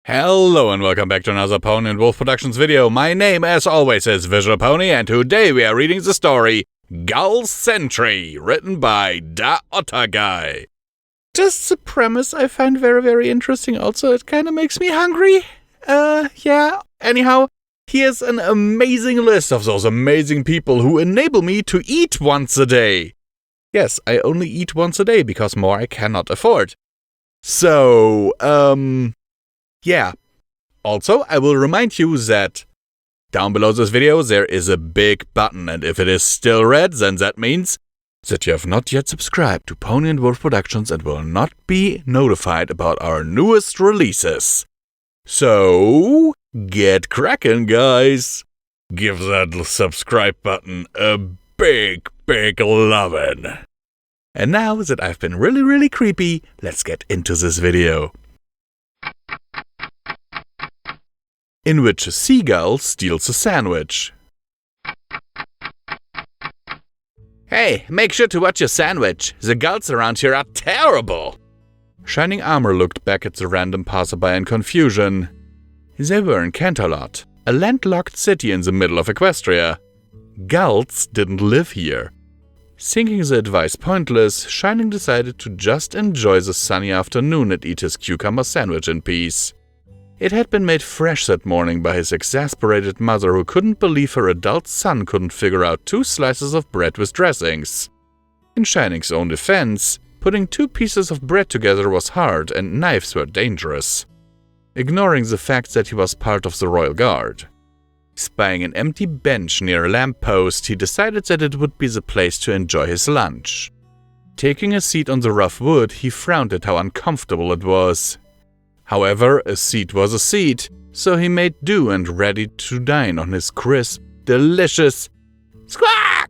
Hello and welcome back to another Pony and Wolf Productions video. My name, as always, is visualbrony, and today we are reading the story Gull Sentry, written by daOtterGuy. Just the premise I find very interesting. Also, it kind of makes me hungry. Yeah. Anyhow, here's an amazing list of those amazing people who enable me to eat once a day. Yes, I only eat once a day because more I cannot afford. So, yeah. Also, I will remind you that down below this video there is a big button, and if it is still red, then that means that you have not yet subscribed to Pony and Wolf Productions and will not be notified about our newest releases. So, get cracking, guys. Give that subscribe button a big lovin'. And now that I've been really creepy, let's get into this video. In which a seagull steals a sandwich. Hey, make sure to watch your sandwich. The gulls around here are terrible. Shining Armor looked back at the random passerby in confusion. They were in Canterlot, a landlocked city in the middle of Equestria. Gulls didn't live here. Thinking the advice pointless, Shining decided to just enjoy the sunny afternoon and eat his cucumber sandwich in peace. It had been made fresh that morning by his exasperated mother, who couldn't believe her adult son couldn't figure out 2 slices of bread with dressings. In Shining's own defense, putting 2 pieces of bread together was hard and knives were dangerous. Ignoring the fact that he was part of the Royal Guard. Spying an empty bench near a lamppost, he decided that it would be the place to enjoy his lunch. Taking a seat on the rough wood, he frowned at how uncomfortable it was. However, a seat was a seat, so he made do and ready to dine on his crisp, delicious squawk!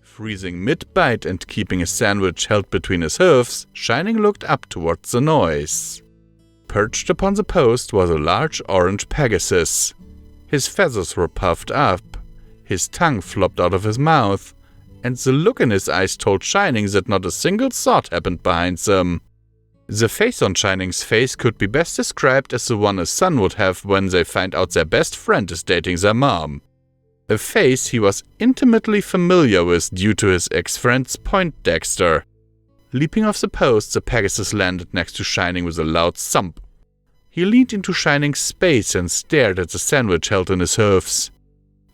Freezing mid-bite and keeping his sandwich held between his hoofs, Shining looked up towards the noise. Perched upon the post was a large orange Pegasus. His feathers were puffed up, his tongue flopped out of his mouth, and the look in his eyes told Shining that not a single thought happened behind them. The face on Shining's face could be best described as the one a son would have when they find out their best friend is dating their mom. A face he was intimately familiar with due to his ex-friend's Poindexter. Leaping off the post, the Pegasus landed next to Shining with a loud thump. He leaned into Shining's space and stared at the sandwich held in his hoofs.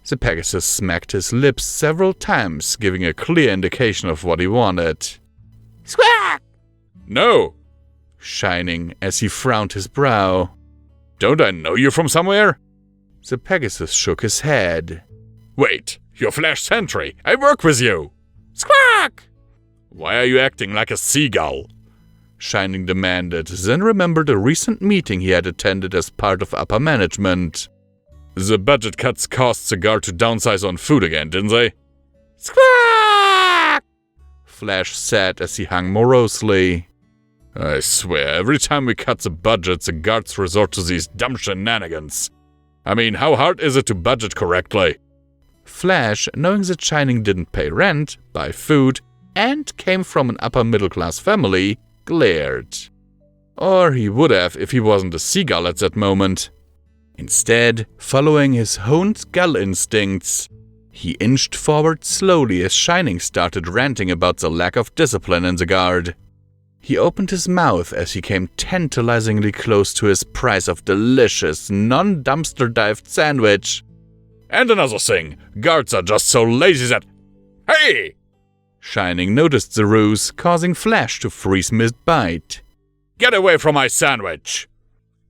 The Pegasus smacked his lips several times, giving a clear indication of what he wanted. Squawk! No! Shining, as he frowned his brow. Don't I know you from somewhere? The Pegasus shook his head. Wait, you're Flash Sentry. I work with you. Squawk! Why are you acting like a seagull? Shining demanded, then remembered a recent meeting he had attended as part of upper management. The budget cuts caused the guard to downsize on food again, didn't they? Squawk! Flash said as he hung morosely. I swear, every time we cut the budget, the guards resort to these dumb shenanigans. I mean, how hard is it to budget correctly? Flash, knowing that Shining didn't pay rent, buy food, and came from an upper-middle-class family, glared. Or he would have if he wasn't a seagull at that moment. Instead, following his honed gull instincts, he inched forward slowly as Shining started ranting about the lack of discipline in the guard. He opened his mouth as he came tantalizingly close to his prize of delicious, non-dumpster-dived sandwich. And another thing, guards are just so lazy that... Hey! Shining noticed the ruse, causing Flash to freeze mid-bite. Get away from my sandwich!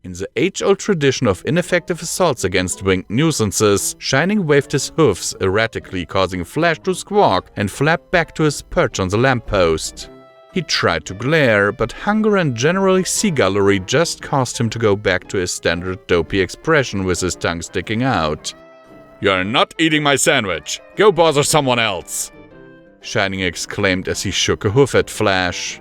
In the age-old tradition of ineffective assaults against winged nuisances, Shining waved his hoofs erratically, causing Flash to squawk and flap back to his perch on the lamppost. He tried to glare, but hunger and generally seagullery just caused him to go back to his standard dopey expression with his tongue sticking out. You're not eating my sandwich! Go bother someone else! Shining exclaimed as he shook a hoof at Flash.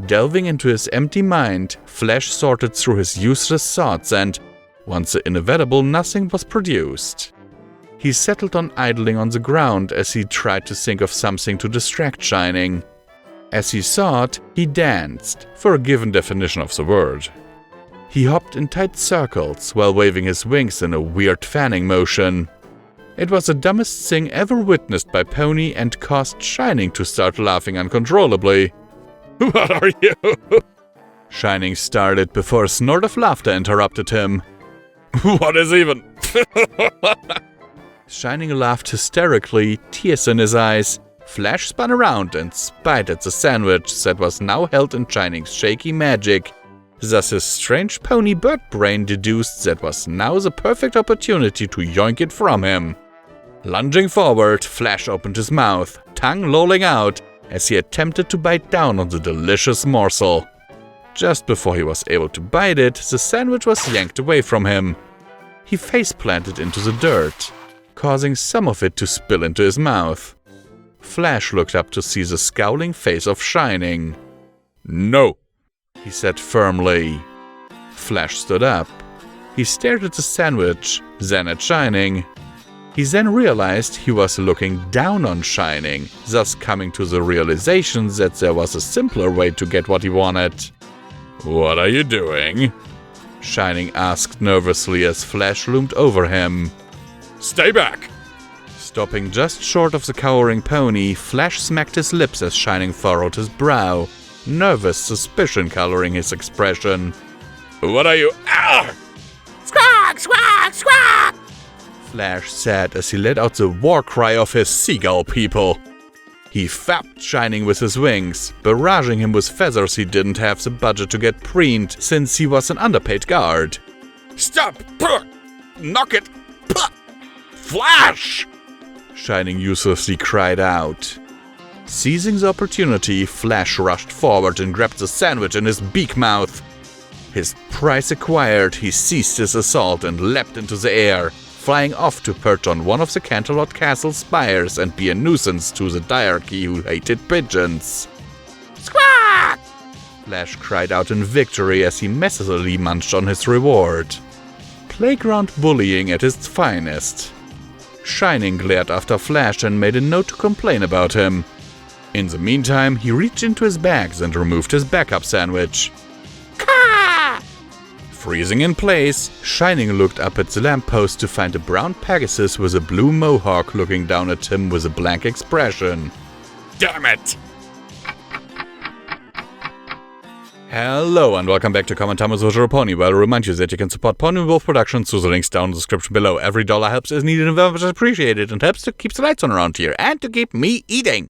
Delving into his empty mind, Flash sorted through his useless thoughts and, once the inevitable, nothing was produced. He settled on idling on the ground as he tried to think of something to distract Shining. As he thought, he danced, for a given definition of the word. He hopped in tight circles while waving his wings in a weird fanning motion. It was the dumbest thing ever witnessed by Pony and caused Shining to start laughing uncontrollably. What are you? Shining started before a snort of laughter interrupted him. What is even? Shining laughed hysterically, tears in his eyes. Flash spun around and spied at the sandwich that was now held in Shining's shaky magic. Thus his strange pony bird brain deduced that was now the perfect opportunity to yoink it from him. Lunging forward, Flash opened his mouth, tongue lolling out, as he attempted to bite down on the delicious morsel. Just before he was able to bite it, the sandwich was yanked away from him. He face-planted into the dirt, causing some of it to spill into his mouth. Flash looked up to see the scowling face of Shining. "No," he said firmly. Flash stood up. He stared at the sandwich, then at Shining. He then realized he was looking down on Shining, thus coming to the realization that there was a simpler way to get what he wanted. "What are you doing?" Shining asked nervously as Flash loomed over him. "Stay back!" Stopping just short of the cowering pony, Flash smacked his lips as Shining furrowed his brow, nervous suspicion coloring his expression. "What are you— Ah! Squawk! Squawk! Squawk!" Flash said as he let out the war cry of his seagull people. He fapped Shining with his wings, barraging him with feathers he didn't have the budget to get preened since he was an underpaid guard. "Stop! Knock it! Flash!" Shining uselessly cried out. Seizing the opportunity, Flash rushed forward and grabbed the sandwich in his beak mouth. His prize acquired, he ceased his assault and leapt into the air, flying off to perch on one of the Canterlot Castle spires and be a nuisance to the diarchy who hated pigeons. "Squawk!" Flash cried out in victory as he messily munched on his reward. Playground bullying at its finest. Shining glared after Flash and made a note to complain about him. In the meantime, he reached into his bags and removed his backup sandwich. Caw! Freezing in place, Shining looked up at the lamppost to find a brown Pegasus with a blue mohawk looking down at him with a blank expression. Damn it! Hello and welcome back to Comment Time with Visual Pony, where I remind you that you can support Pony Wolf Productions through the links down in the description below. Every dollar helps is needed and very much appreciated and helps to keep the lights on around here and to keep me eating.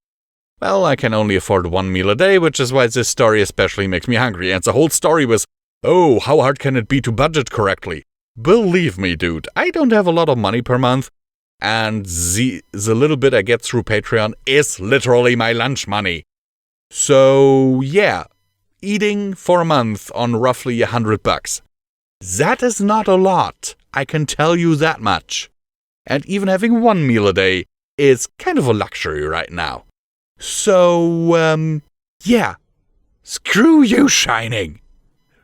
Well, I can only afford one meal a day, which is why this story especially makes me hungry, and the whole story was, oh, how hard can it be to budget correctly? Believe me, dude, I don't have a lot of money per month, and the little bit I get through Patreon is literally my lunch money. So, yeah. Eating for a month on roughly $100. That is not a lot, I can tell you that much. And even having one meal a day is kind of a luxury right now. So, yeah. Screw you, Shining.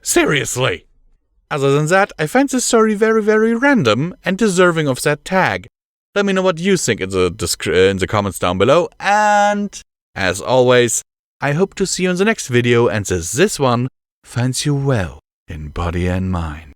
Seriously. Other than that, I find this story very, very random and deserving of that tag. Let me know what you think in the comments down below, and as always, I hope to see you in the next video and that this one finds you well in body and mind.